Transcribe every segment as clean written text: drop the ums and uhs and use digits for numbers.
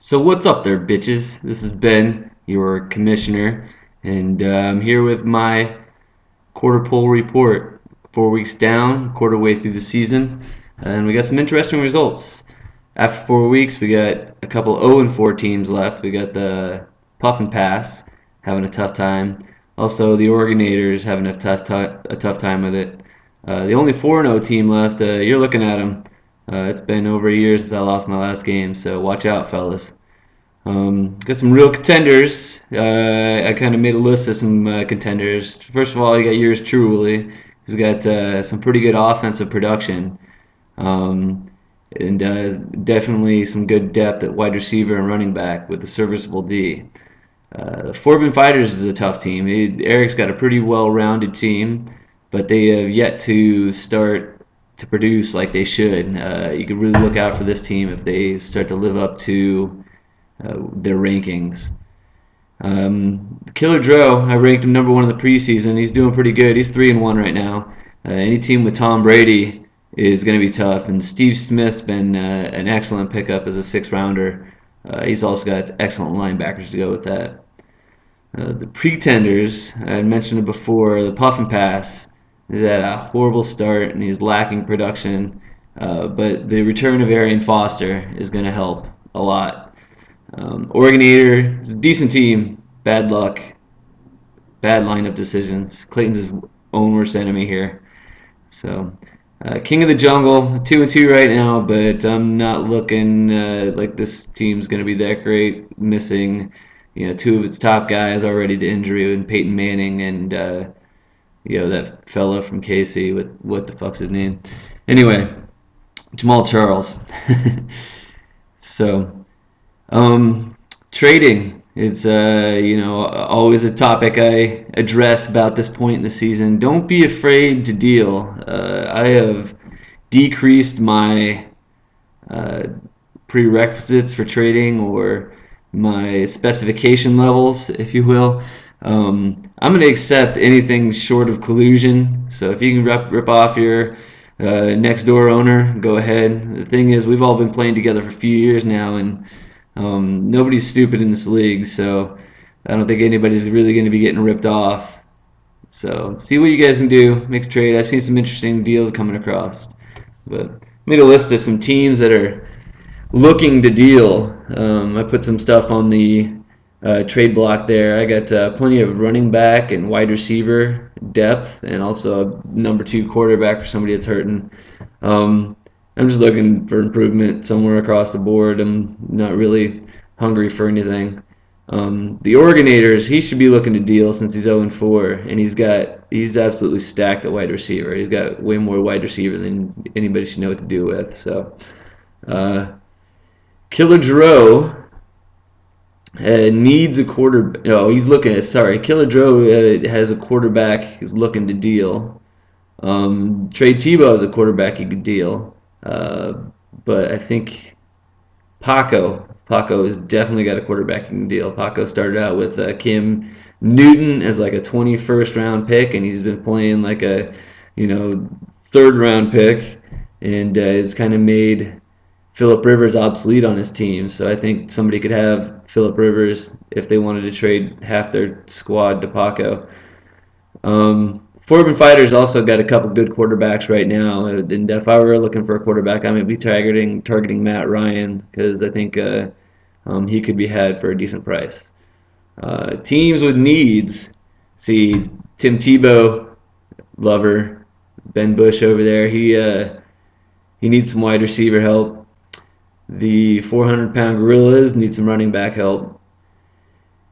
So what's up there, bitches? This is Ben, your commissioner, and I'm here with my quarter poll report. 4 weeks down, quarter way through the season, and we got some interesting results. After 4 weeks, we got a couple 0-4 teams left. We got the Puff and Pass having a tough time. Also, the Oregonators having a tough time with it. The only 4-0 team left, you're looking at them. It's been over a year since I lost my last game, so watch out, fellas. Got some real contenders. I kind of made a list of some contenders. First of all, you got yours truly, who's got some pretty good offensive production, um, and definitely some good depth at wide receiver and running back with a serviceable D. Forbin Fighters is a tough team. Eric's got a pretty well-rounded team, but they have yet to start to produce like they should. You could really look out for this team if they start to live up to their rankings. Killer Dro, I ranked him number one in the preseason. He's doing pretty good. He's 3-1 right now. Any team with Tom Brady is going to be tough, and Steve Smith's been an excellent pickup as a six-rounder. He's also got excellent linebackers to go with that. The Pretenders, I mentioned it before, the Puff and Pass is at a horrible start, and he's lacking production, but the return of Arian Foster is going to help a lot. Oregonator is a decent team. Bad luck. Bad lineup decisions. Clayton's his own worst enemy here. So, King of the Jungle, 2-2 right now, but I'm not looking like this team's going to be that great. Missing, two of its top guys already to injury, and Peyton Manning and that fella from Casey with what the fuck's his name? Anyway, Jamal Charles. So. Trading. It's always a topic I address about this point in the season. Don't be afraid to deal. I have decreased my prerequisites for trading, or my specification levels, if you will. I'm going to accept anything short of collusion. So if you can rip off your next door owner, go ahead. The thing is, we've all been playing together for a few years now, and nobody's stupid in this league, so I don't think anybody's really going to be getting ripped off. So see what you guys can do. Make a trade. I've seen some interesting deals coming across. But made a list of some teams that are looking to deal. I put some stuff on the trade block there. I got plenty of running back and wide receiver depth, and also a number 2 quarterback for somebody that's hurting. I'm just looking for improvement somewhere across the board. I'm not really hungry for anything. The Oregonators, he should be looking to deal since he's 0-4, and he's absolutely stacked at wide receiver. He's got way more wide receiver than anybody should know what to do with. So, Killer Dro needs a quarter. No, he's looking at. Sorry, Killer Dro has a quarterback. He's looking to deal. Trey Tebow is a quarterback he could deal. But I think Paco has definitely got a quarterbacking deal. Paco started out with Cam Newton as like a 21st round pick, and he's been playing like a 3rd round pick, and it's kind of made Phillip Rivers obsolete on his team. So I think somebody could have Phillip Rivers if they wanted to trade half their squad to Paco. Forbin Fighters also got a couple good quarterbacks right now, and if I were looking for a quarterback, I might be targeting Matt Ryan, because I think he could be had for a decent price. Teams with needs, see Tim Tebow, lover, Ben Bush over there. He needs some wide receiver help. The 400-pound Gorillas need some running back help.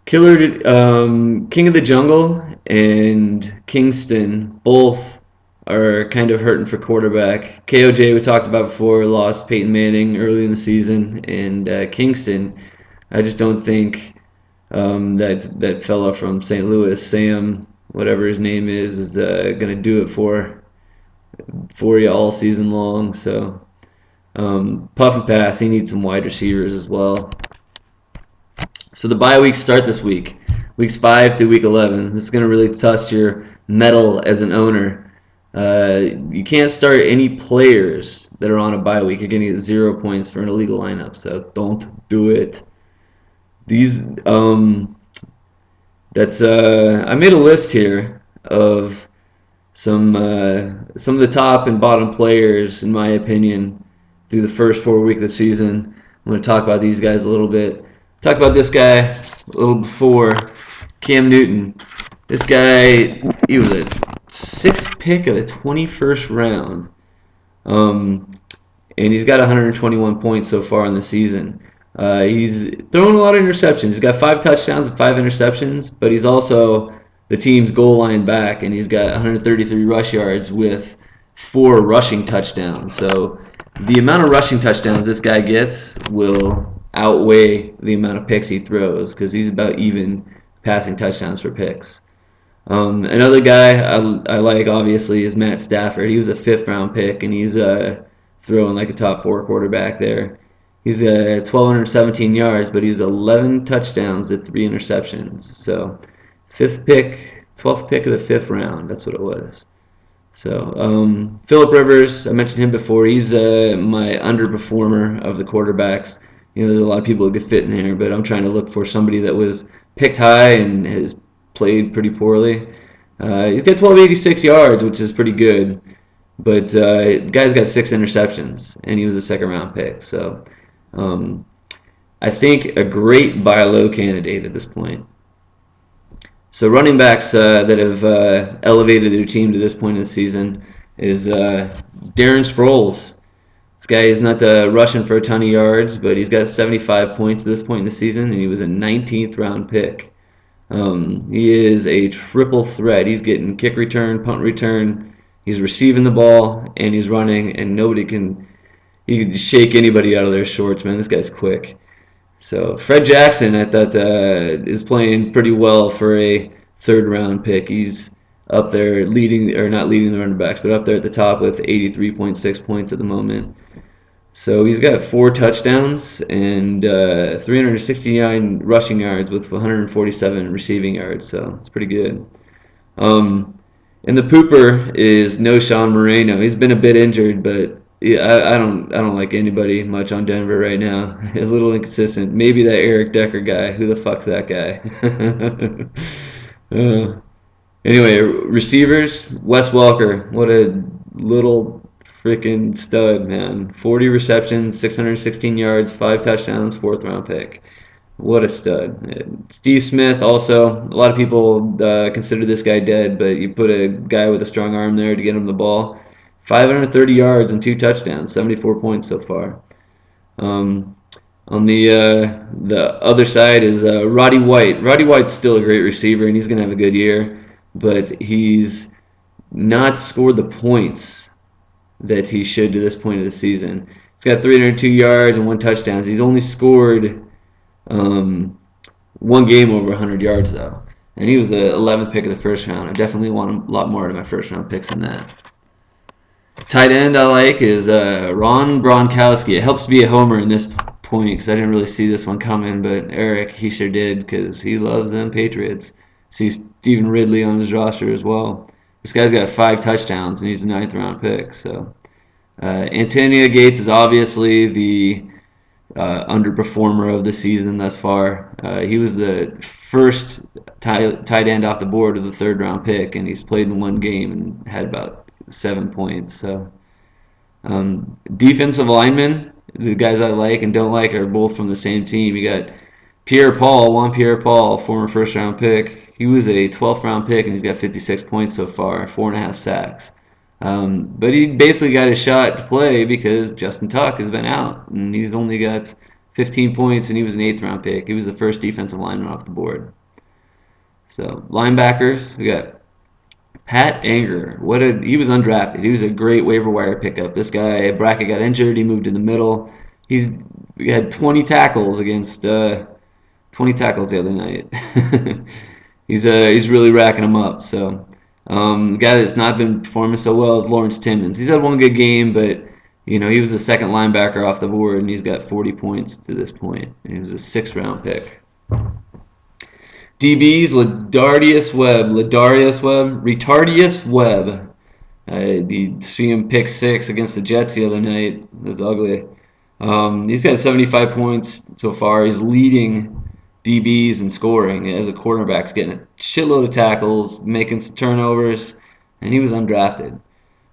King of the Jungle and Kingston both are kind of hurting for quarterback. KOJ we talked about before, lost Peyton Manning early in the season, and Kingston, I just don't think that fella from St. Louis, Sam, whatever his name is going to do it for you all season long. So Puff and Pass, he needs some wide receivers as well. So the bye weeks start this week, weeks 5 through week 11. This is going to really test your mettle as an owner. You can't start any players that are on a bye week. You're going to get 0 points for an illegal lineup, so don't do it. These that's I made a list here of some of the top and bottom players in my opinion through the first 4 weeks of the season. I'm going to talk about these guys a little bit. Talk about this guy a little before, Cam Newton. This guy, he was a sixth pick of the 21st round. Um, and he's got 121 points so far in the season. He's thrown a lot of interceptions. He's got 5 touchdowns and 5 interceptions, but he's also the team's goal line back, and he's got 133 rush yards with 4 rushing touchdowns. So the amount of rushing touchdowns this guy gets will outweigh the amount of picks he throws because he's about even passing touchdowns for picks. Another guy I like obviously is Matt Stafford. He was a 5th round pick, and he's throwing like a top 4 quarterback there. He's 1,217 yards, but he's 11 touchdowns at 3 interceptions. So, 12th pick of the 5th round. That's what it was. So, Philip Rivers, I mentioned him before. He's my underperformer of the quarterbacks. There's a lot of people that could fit in here, but I'm trying to look for somebody that was picked high and has played pretty poorly. He's got 1,286 yards, which is pretty good, but the guy's got 6 interceptions, and he was a 2nd-round pick. So um, I think a great buy low candidate at this point. So running backs that have elevated their team to this point in the season is Darren Sproles. This guy is not rushing for a ton of yards, but he's got 75 points at this point in the season, and he was a 19th round pick. He is a triple threat. He's getting kick return, punt return, he's receiving the ball, and he's running, and he can shake anybody out of their shorts, man. This guy's quick. So Fred Jackson, I thought, is playing pretty well for a 3rd-round pick. He's up there leading, or not leading the running backs, but up there at the top with 83.6 points at the moment. So he's got 4 touchdowns and 369 rushing yards with 147 receiving yards. So it's pretty good. And the pooper is no Sean Moreno. He's been a bit injured, but yeah, I don't like anybody much on Denver right now. A little inconsistent. Maybe that Eric Decker guy. Who the fuck's that guy? uh, Anyway, receivers. Wes Welker. What a little freaking stud, man. 40 receptions, 616 yards, 5 touchdowns, 4th-round pick. What a stud. Steve Smith also, a lot of people consider this guy dead, but you put a guy with a strong arm there to get him the ball. 530 yards and 2 touchdowns, 74 points so far. On the other side is Roddy White. Roddy White's still a great receiver, and he's going to have a good year, but he's not scored the points that he should to this point of the season. He's got 302 yards and 1 touchdown. He's only scored one game over 100 yards, though. And he was the 11th pick of the 1st round. I definitely want a lot more of my 1st-round picks than that. Tight end I like is Ron Gronkowski. It helps to be a homer in this point because I didn't really see this one coming, but Eric, he sure did because he loves them Patriots. See Stephen Ridley on his roster as well. This guy's got 5 touchdowns, and he's a 9th-round pick. So Antonio Gates is obviously the underperformer of the season thus far. He was the first tight end off the board of the 3rd-round pick, and he's played in 1 game and had about 7 points. So defensive linemen, the guys I like and don't like are both from the same team. You got Juan Pierre-Paul, former 1st-round pick. He was a 12th-round pick, and he's got 56 points so far, 4.5 sacks. But he basically got his shot to play because Justin Tuck has been out, and he's only got 15 points, and he was an 8th-round pick. He was the first defensive lineman off the board. So linebackers, we got Pat Anger. He was undrafted. He was a great waiver wire pickup. This guy, Brackett got injured. He moved in the middle. He had 20 tackles against 20 tackles the other night. He's really racking them up. So the guy that's not been performing so well is Lawrence Timmons. He's had 1 good game, but he was the 2nd linebacker off the board, and he's got 40 points to this point. And he was a 6th-round pick. DBs, Retardius Webb. You see him pick 6 against the Jets the other night. It was ugly. He's got 75 points so far. He's leading DBs and scoring as a quarterback's getting a shitload of tackles, making some turnovers, and he was undrafted.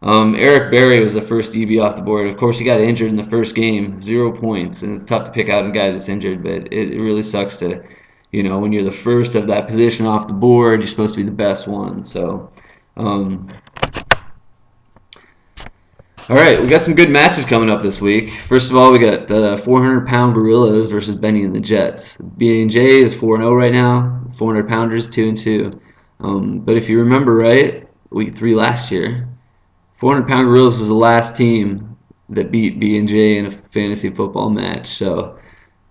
Eric Berry was the first DB off the board. Of course, he got injured in the first game, 0 points, and it's tough to pick out a guy that's injured, but it really sucks to, when you're the first of that position off the board, you're supposed to be the best one. So, um, all right, we got some good matches coming up this week. First of all, we got the 400-pound Gorillas versus Benny and the Jets. B&J is 4-0 right now. 400-pounders 2-2. But if you remember right, week 3 last year, 400-pound Gorillas was the last team that beat B&J in a fantasy football match. So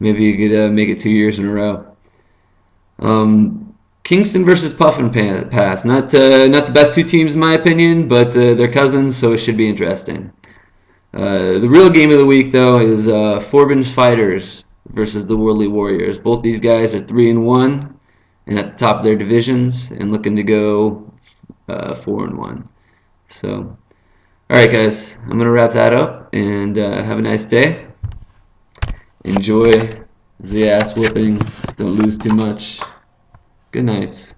maybe you could make it 2 years in a row. Kingston versus Puffin Pass. Not the best two teams in my opinion, but they're cousins, so it should be interesting. The real game of the week, though, is Forbin's Fighters versus the Worldly Warriors. Both these guys are 3-1 and at the top of their divisions and looking to go 4-1. So, all right, guys, I'm gonna wrap that up and have a nice day. Enjoy the ass whoopings. Don't lose too much. Good nights.